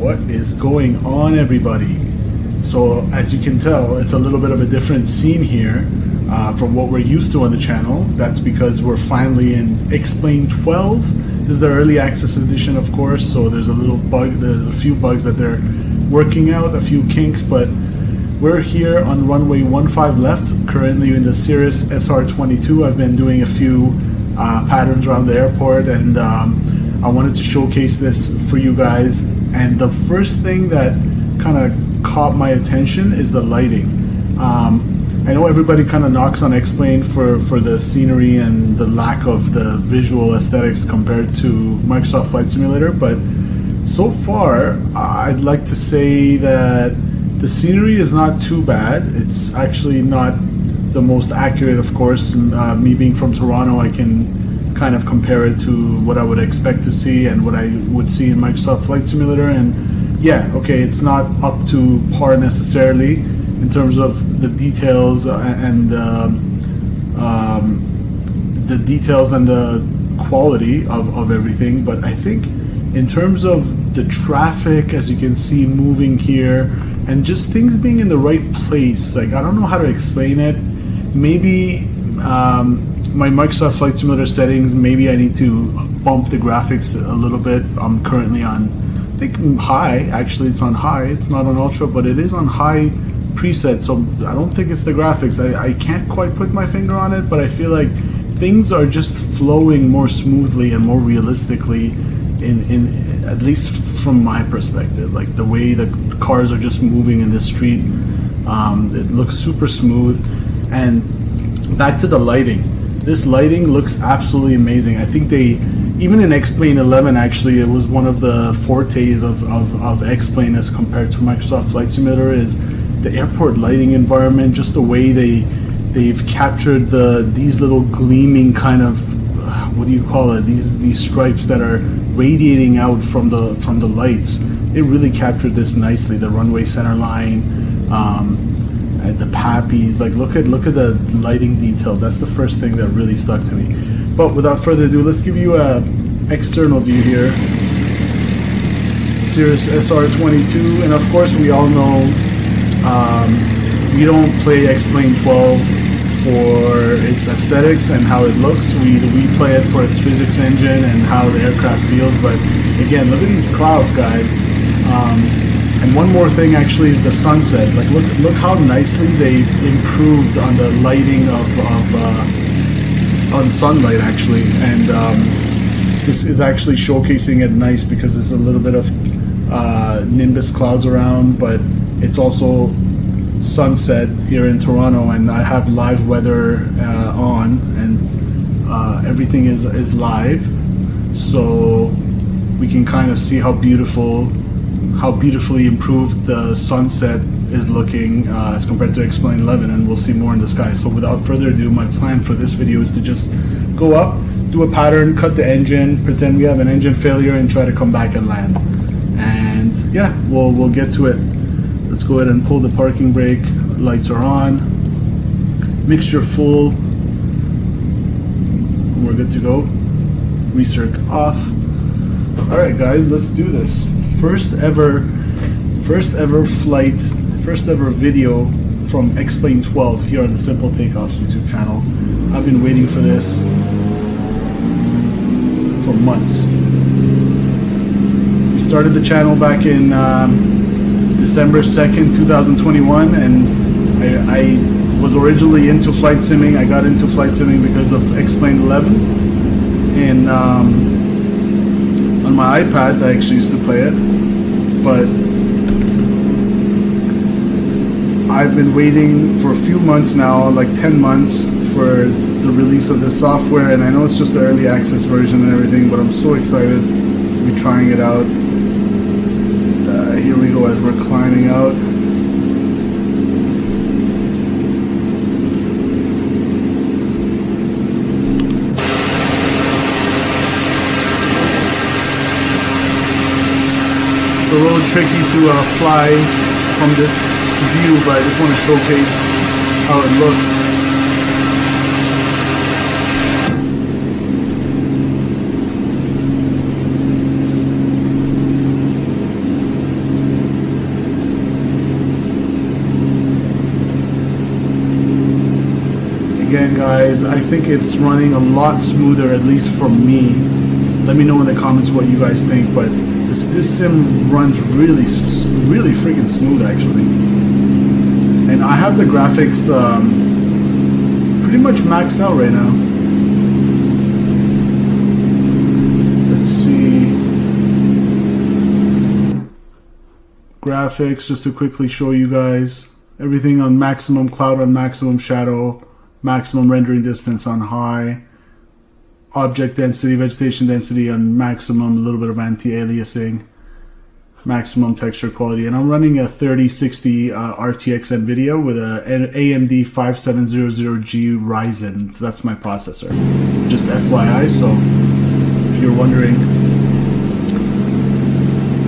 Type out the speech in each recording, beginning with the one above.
What is going on, everybody? So as you can tell, it's a little bit of a different scene here from what we're used to on the channel. That's because we're finally in Explain 12. This is the early access edition, of course, so there's a few bugs that they're working out, a few kinks, but we're here on runway 15 left, currently in the Cirrus SR-22. I've been doing a few patterns around the airport, and I wanted to showcase this for you guys. And the first thing that kind of caught my attention is the lighting. I know everybody kind of knocks on Explain for the scenery and the lack of the visual aesthetics compared to Microsoft Flight Simulator, but so far I'd like to say that the scenery is not too bad. It's actually not the most accurate, of course. Me being from Toronto, I can kind of compare it to what I would expect to see and what I would see in Microsoft Flight Simulator, and yeah, okay, it's not up to par necessarily in terms of the details and the details and the quality of everything, but I think in terms of the traffic, as you can see moving here, and just things being in the right place, like, I don't know how to explain it. Maybe my Microsoft Flight Simulator settings, maybe I need to bump the graphics a little bit. I'm currently on, I think, high. Actually, it's on high. It's not on ultra, but it is on high preset, so I don't think it's the graphics. I can't quite put my finger on it, but I feel like things are just flowing more smoothly and more realistically, in at least from my perspective. Like the way the cars are just moving in the street, it looks super smooth. And back to the lighting. This lighting looks absolutely amazing. I think they, even in Explain 11, actually, it was one of the fortes of Explain as compared to Microsoft Flight Simulator, is the airport lighting environment, just the way they've captured these little gleaming kind of, what do you call it? These stripes that are radiating out from the lights. It really captured this nicely. The runway center line, the pappies. Like look at the lighting detail. That's the first thing that really stuck to me. But without further ado, let's give you a external view here. Cirrus SR-22, and of course we all know we don't play Explain 12 for its aesthetics and how it looks. We play it for its physics engine and how the aircraft feels. But again, look at these clouds, guys. And one more thing actually is the sunset. Like look how nicely they've improved on the lighting on sunlight actually. And this is actually showcasing it nice because there's a little bit of nimbus clouds around, but it's also sunset here in Toronto, and I have live weather on, and everything is live, so we can kind of see how beautifully improved the sunset is looking as compared to Explain 11, and we'll see more in the sky. So without further ado, my plan for this video is to just go up, do a pattern, cut the engine, pretend we have an engine failure, and try to come back and land. And yeah, we'll get to it. Let's go ahead and pull the parking brake. Lights are on. Mixture full. We're good to go. Recirc off. Alright guys, let's do this. First ever flight, first ever video from Explain 12 here on the Simple Takeoffs YouTube channel. I've been waiting for this for months. We started the channel back in December 2nd, 2021, and I was originally into flight simming. I got into flight simming because of Explain 11, and on my iPad I actually used to play it, but I've been waiting for a few months now, like 10 months, for the release of this software, and I know it's just the early access version and everything, but I'm so excited to be trying it out. Here we go as we're climbing out. It's a little tricky to fly from this view, but I just want to showcase how it looks. again, guys, I think it's running a lot smoother, at least for me. Let me know in the comments what you guys think, but this sim runs really freaking smooth, actually. And I have the graphics pretty much maxed out right now. Let's see. Graphics, just to quickly show you guys. Everything on maximum, cloud on maximum, shadow, maximum rendering distance on high, object density, vegetation density on maximum, a little bit of anti-aliasing, maximum texture quality. And I'm running a 3060 RTX NVIDIA with an AMD 5700G Ryzen. So that's my processor. Just FYI, so if you're wondering,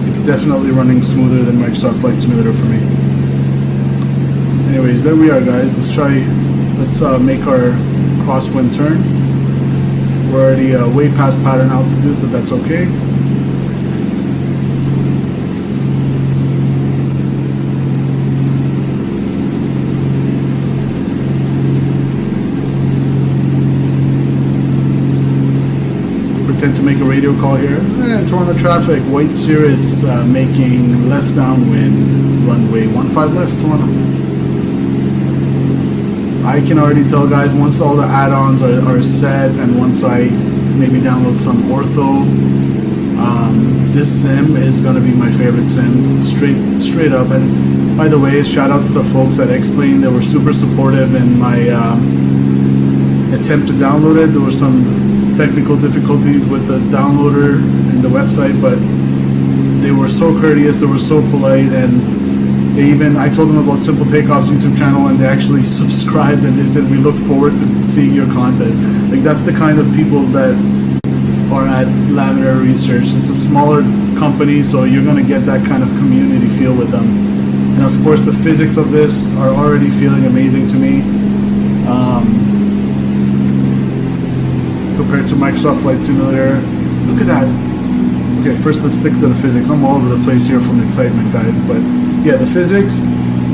it's definitely running smoother than Microsoft Flight Simulator for me. Anyways, there we are, guys. Let's make our crosswind turn. We're already way past pattern altitude, but that's okay. Pretend to make a radio call here. Toronto traffic, white Cirrus making left downwind, runway 15 left, Toronto. I can already tell, guys, once all the add-ons are set and once I maybe download some ortho, this sim is going to be my favorite sim, straight up. And by the way, shout out to the folks at X-Plane. They were super supportive in my attempt to download it. There were some technical difficulties with the downloader and the website, but they were so courteous, they were so polite, and I told them about Simple Takeoffs YouTube channel, and they actually subscribed, and they said, we look forward to seeing your content. Like, that's the kind of people that are at Laminar Research. It's a smaller company, so you're going to get that kind of community feel with them. And of course, the physics of this are already feeling amazing to me. Compared to Microsoft Flight Simulator. Look at that. Okay, first let's stick to the physics. I'm all over the place here from excitement, guys, but yeah, the physics,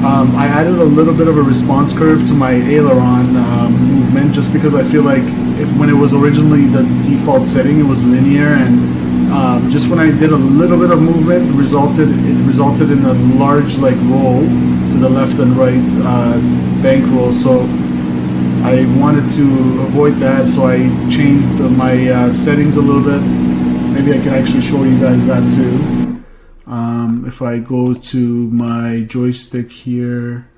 I added a little bit of a response curve to my aileron movement, just because I feel like when it was originally the default setting, it was linear, and just when I did a little bit of movement, it resulted in a large roll to the left and right bank roll. So I wanted to avoid that, so I changed my settings a little bit. Maybe I can actually show you guys that too. If I go to my joystick here,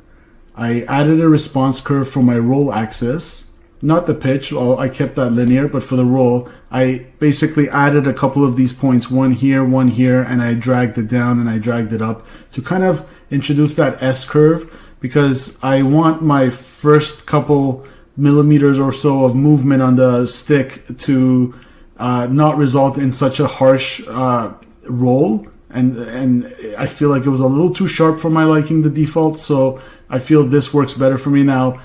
I added a response curve for my roll axis, not the pitch. Well, I kept that linear, but for the roll, I basically added a couple of these points, one here, and I dragged it down and I dragged it up to kind of introduce that S curve, because I want my first couple millimeters or so of movement on the stick to not result in such a harsh roll, and I feel like it was a little too sharp for my liking, the default, so I feel this works better for me now.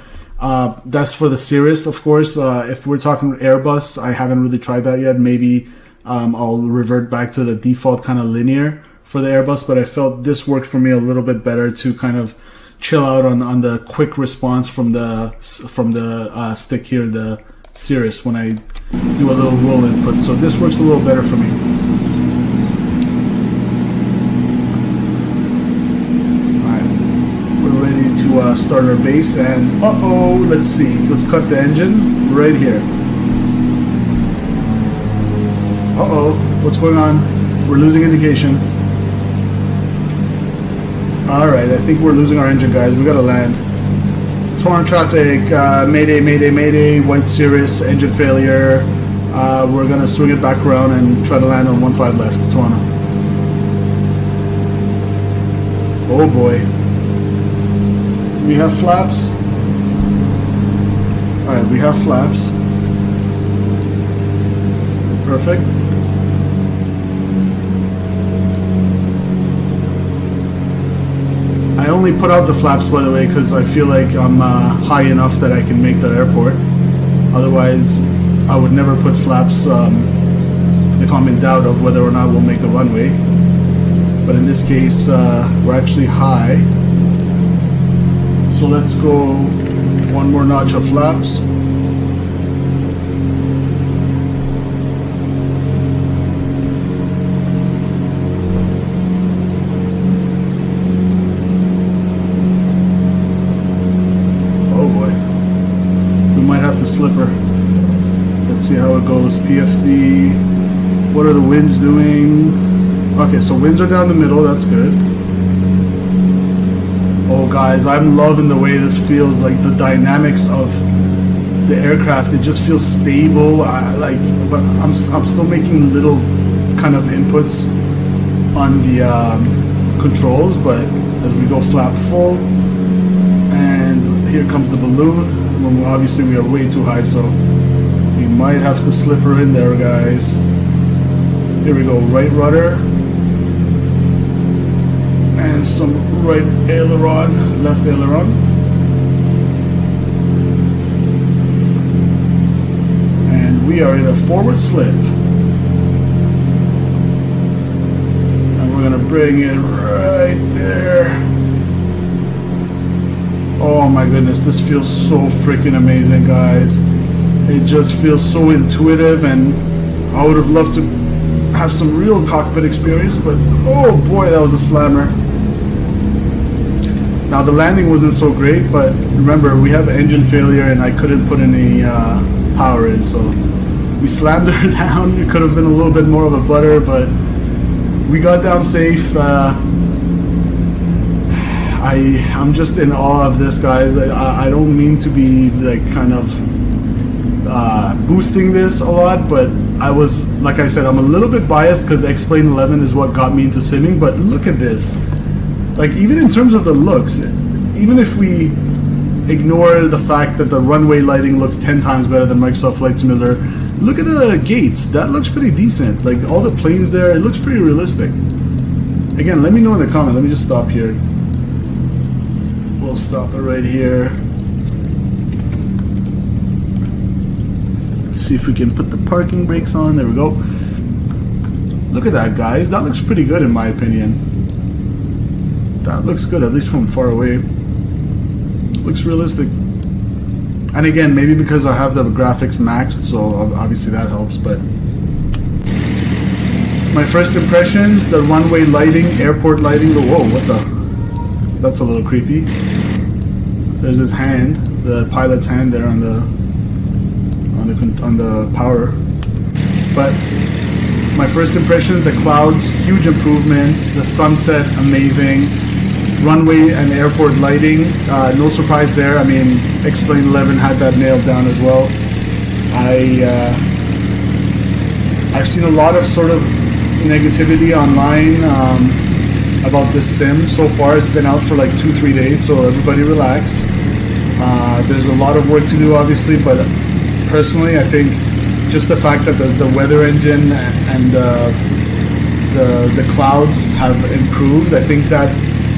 That's for the Cirrus, of course. If we're talking Airbus, I haven't really tried that yet. Maybe I'll revert back to the default kind of linear for the Airbus, but I felt this worked for me a little bit better to kind of chill out on the quick response from the stick here, the Cirrus, when I do a little roll input. So this works a little better for me. Alright, we're ready to start our base, and let's see, let's cut the engine right here. What's going on? We're losing indication. Alright, I think we're losing our engine, guys. We gotta land. Toronto traffic, mayday, mayday, mayday, white Cirrus, engine failure. We're gonna swing it back around and try to land on 15 left, Toronto. Oh boy. We have flaps. Alright, we have flaps. Perfect. I only put out the flaps, by the way, because I feel like I'm high enough that I can make the airport. Otherwise, I would never put flaps if I'm in doubt of whether or not we'll make the runway. But in this case, we're actually high. So let's go one more notch of flaps. slipper. Let's see how it goes. PFD. What are the winds doing? Okay, so winds are down the middle. That's good. Oh, guys, I'm loving the way this feels. Like the dynamics of the aircraft, it just feels stable. But I'm still making little kind of inputs on the controls. But as we go flap full, and here comes the balloon. Well, obviously, we are way too high, so we might have to slip her in there, guys. Here we go, right rudder. And some right aileron, left aileron. And we are in a forward slip. And we're gonna bring it right there. Oh my goodness, this feels so freaking amazing, guys. It just feels so intuitive, and I would have loved to have some real cockpit experience, but oh boy, that was a slammer. Now the landing wasn't so great, but remember, we have engine failure and I couldn't put any power in, so we slammed her down. It could have been a little bit more of a butter, but we got down safe. I'm just in awe of this, guys. I don't mean to be like kind of boosting this a lot, but I was, like I said, I'm a little bit biased because X-Plane 11 is what got me into simming, but look at this. Like, even in terms of the looks, even if we ignore the fact that the runway lighting looks 10 times better than Microsoft Flight Simulator, look at the gates. That looks pretty decent. Like, all the planes there, it looks pretty realistic. Again, let me know in the comments. Let me just stop here. We'll stop it right here. Let's see if we can put the parking brakes on. There we go. Look at that, guys. That looks pretty good in my opinion. That looks good, at least from far away. Looks realistic. And again, maybe because I have the graphics maxed, so obviously that helps, but my first impressions, the runway lighting, airport lighting, whoa, what the? That's a little creepy. There's his hand, the pilot's hand there on the power. But my first impression, the clouds, huge improvement. The sunset, amazing. Runway and airport lighting, no surprise there. I mean, X-Plane 11 had that nailed down as well. I've seen a lot of sort of negativity online about this sim. So far, it's been out for like 2-3 days, so everybody relax. There's a lot of work to do, obviously, but personally, I think just the fact that the weather engine and the clouds have improved, I think that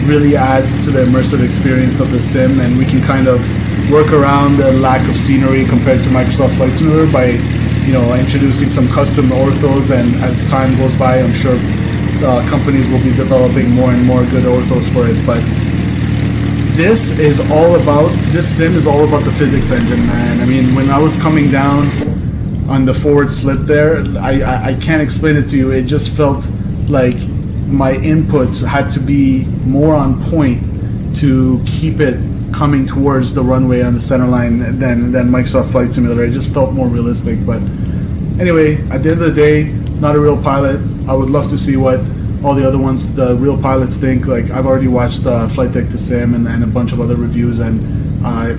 really adds to the immersive experience of the sim, and we can kind of work around the lack of scenery compared to Microsoft Flight Simulator by, you know, introducing some custom orthos, and as time goes by, I'm sure companies will be developing more and more good orthos for it. But this sim is all about the physics engine, man. I mean, when I was coming down on the forward slip there, I can't explain it to you. It just felt like my inputs had to be more on point to keep it coming towards the runway on the center line than Microsoft Flight Simulator. It just felt more realistic. But anyway, at the end of the day, not a real pilot. I would love to see what all the other ones, the real pilots, think. Like, I've already watched Flight Deck to Sim and a bunch of other reviews, and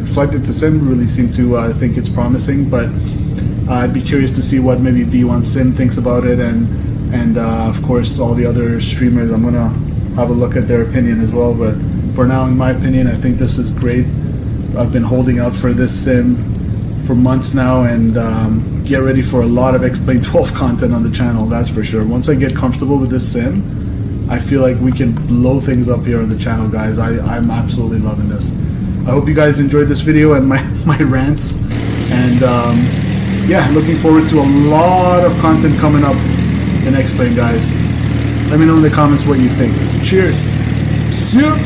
Flight Deck to Sim really seem to think it's promising, but I'd be curious to see what maybe V1 Sim thinks about it, and of course all the other streamers. I'm gonna have a look at their opinion as well, but for now, in my opinion, I think this is great. I've been holding out for this sim for months now, and get ready for a lot of X-Plane 12 content on the channel, that's for sure. Once I get comfortable with this sim, I feel like we can blow things up here on the channel, guys. I'm absolutely loving this. I hope you guys enjoyed this video and my rants, and yeah, looking forward to a lot of content coming up in X-Plane, guys. Let me know in the comments what you think. Cheers. See ya.